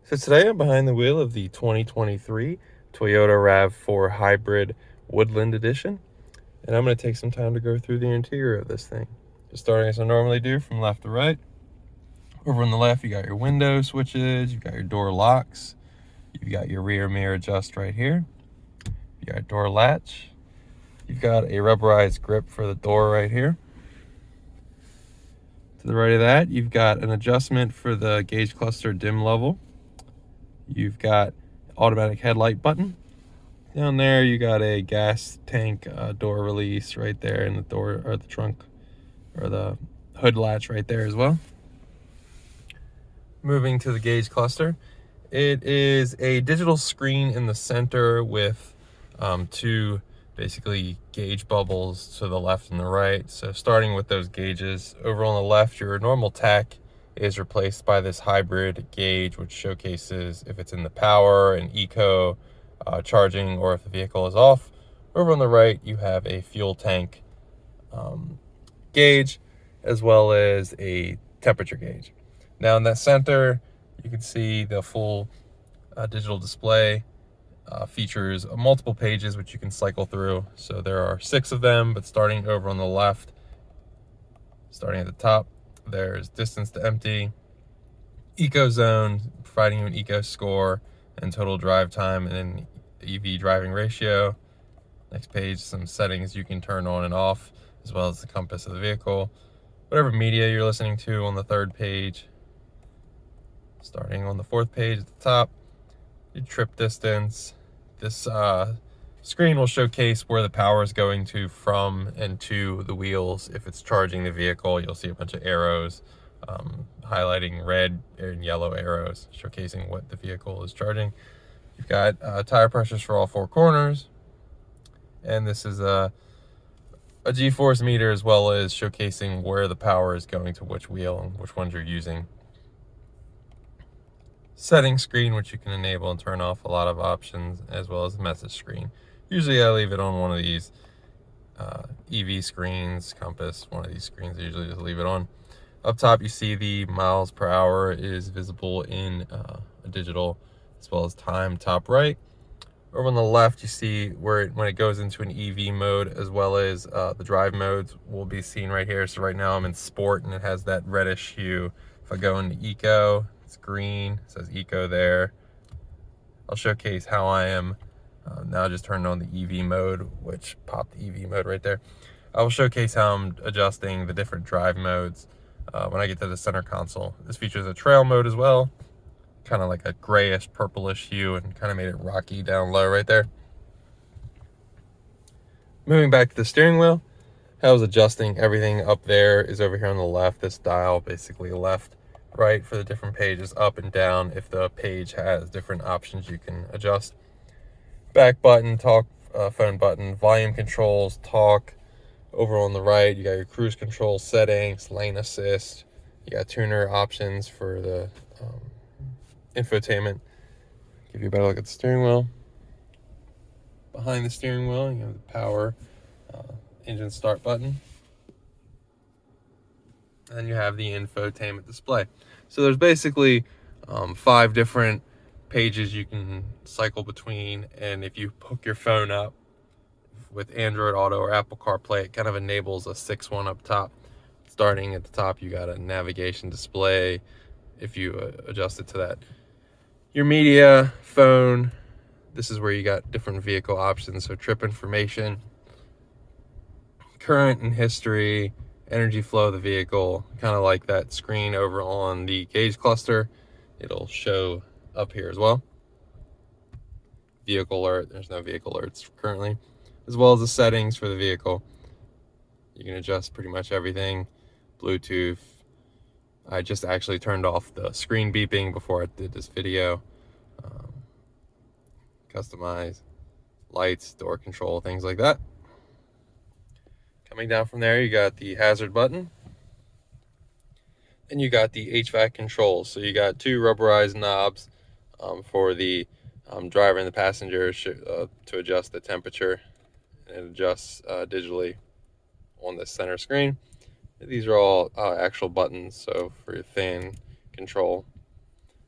So today I'm behind the wheel of the 2023 Toyota RAV4 Hybrid Woodland Edition, and I'm going to take some time to go through the interior of this thing. Just starting as I normally do from left to right. Over on the left, you got your window switches, you've got your door locks, you've got your rear mirror adjust right here, you got a door latch, you've got a rubberized grip for the door right here. To the right of that, you've got an adjustment for the gauge cluster dim level. You've got automatic headlight button. Down there, you got a gas tank door release right there, in the door or the trunk or the hood latch right there as well. Moving to the gauge cluster, it is a digital screen in the center with two basically gauge bubbles to the left and the right. So starting with those gauges, over on the left, your normal tach is replaced by this hybrid gauge, which showcases if it's in the power and eco charging, or if the vehicle is off. Over on the right, you have a fuel tank gauge, as well as a temperature gauge. Now in that center, you can see the full digital display. Features multiple pages which you can cycle through. So there are 6 of them, but starting over on the left, starting at the top, there's distance to empty, eco zone, providing you an eco score, and total drive time, and an EV driving ratio. Next page, some settings you can turn on and off, as well as the compass of the vehicle. Whatever media you're listening to on the 3rd page. Starting on the 4th page at the top, your trip distance. This screen will showcase where the power is going to from and to the wheels. If it's charging the vehicle, you'll see a bunch of arrows highlighting red and yellow arrows, showcasing what the vehicle is charging. You've got tire pressures for all 4 corners, and this is a G-force meter, as well as showcasing where the power is going to which wheel and which ones you're using. Settings screen, which you can enable and turn off a lot of options, as well as the message screen. Usually I leave it on one of these EV screens, compass, one of these screens. I usually just leave it on. Up top, you see the miles per hour is visible in a digital, as well as time, top right. Over on the left, you see where when it goes into an EV mode, as well as the drive modes will be seen right here. So right now I'm in sport, and it has that reddish hue. If I go into eco, it's green, it says eco there. I'll showcase how I am now. Just turned on the EV mode, which popped the EV mode right there. I will showcase how I'm adjusting the different drive modes when I get to the center console. This features a trail mode as well, kind of like a grayish purplish hue, and kind of made it rocky down low right there. Moving back to the steering wheel, how I was adjusting everything up there is over here on the left. This dial, basically left, right for the different pages, up and down. If the page has different options, you can adjust. Back button, talk phone button, volume controls, talk. Over on the right, you got your cruise control settings, lane assist. You got tuner options for the infotainment. Give you a better look at the steering wheel. Behind the steering wheel, you have the power engine start button. And then you have the infotainment display. So there's basically 5 different pages you can cycle between, and if you hook your phone up with Android Auto or Apple CarPlay, it kind of enables a 6th one up top. Starting at the top, you got a navigation display. If you adjust it to that, your media, phone, this is where you got different vehicle options. So trip information, current and history, energy flow of the vehicle, kind of like that screen over on the gauge cluster. It'll show up here as well. Vehicle alert, there's no vehicle alerts currently, as well as the settings for the vehicle. You can adjust pretty much everything. Bluetooth. I just actually turned off the screen beeping before I did this video. Customize lights, door control, things like that. Coming down from there, you got the hazard button, and you got the HVAC controls. So you got 2 rubberized knobs for the driver and the passenger to adjust the temperature, and it adjusts digitally on the center screen. These are all actual buttons, so for your fan control.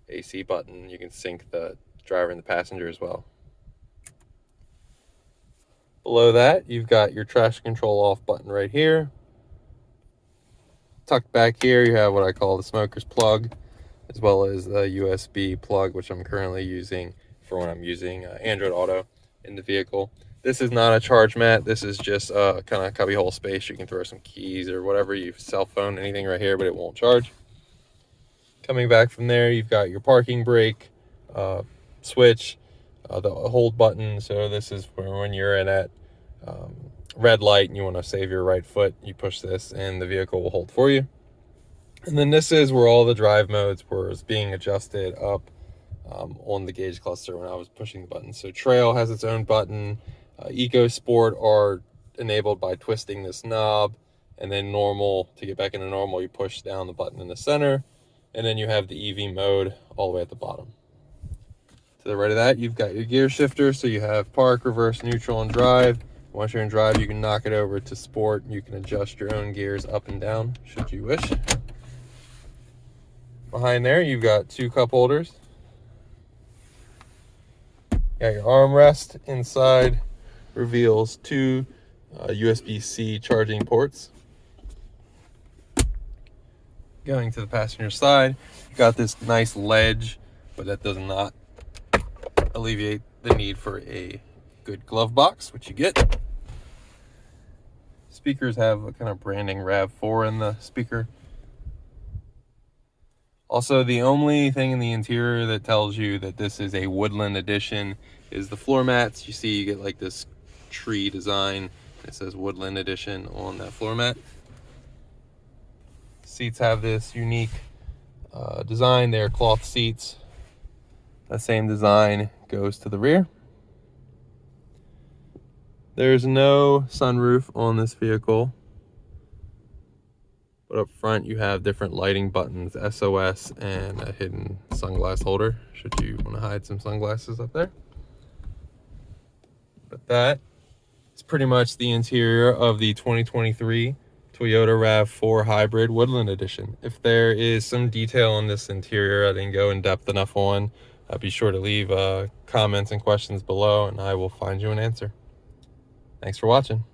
AC button. You can sync the driver and the passenger as well. Below that, you've got your traction control off button right here. Tucked back here, you have what I call the smoker's plug, as well as the USB plug, which I'm currently using for when I'm using Android Auto in the vehicle. This is not a charge mat. This is just kind of cubby hole space. You can throw some keys or whatever, your cell phone, anything right here, but it won't charge. Coming back from there, you've got your parking brake switch, the hold button. So this is for when you're in at red light and you want to save your right foot, you push this and the vehicle will hold for you. And then this is where all the drive modes were being adjusted up on the gauge cluster when I was pushing the button. So Trail has its own button. Eco Sport are enabled by twisting this knob, and then normal, to get back into normal, you push down the button in the center, and then you have the EV mode all the way at the bottom. To the right of that, you've got your gear shifter, so you have park, reverse, neutral, and drive. Once you're in drive, you can knock it over to sport. You can adjust your own gears up and down, should you wish. Behind there, you've got two cup holders. Got your armrest inside, reveals two USB-C charging ports. Going to the passenger side, you've got this nice ledge, but that does not alleviate the need for a good glove box, which you get. Speakers have a kind of branding RAV4 in the speaker. Also, the only thing in the interior that tells you that this is a Woodland edition is the floor mats. You see, you get like this tree design. It says Woodland edition on that floor mat. Seats have this unique design. They're cloth seats. That same design goes to the rear. There's no sunroof on this vehicle. But up front, you have different lighting buttons, SOS, and a hidden sunglass holder, should you want to hide some sunglasses up there. But that is pretty much the interior of the 2023 Toyota RAV4 Hybrid Woodland Edition. If there is some detail on this interior I didn't go in depth enough on, be sure to leave comments and questions below, and I will find you an answer. Thanks for watching.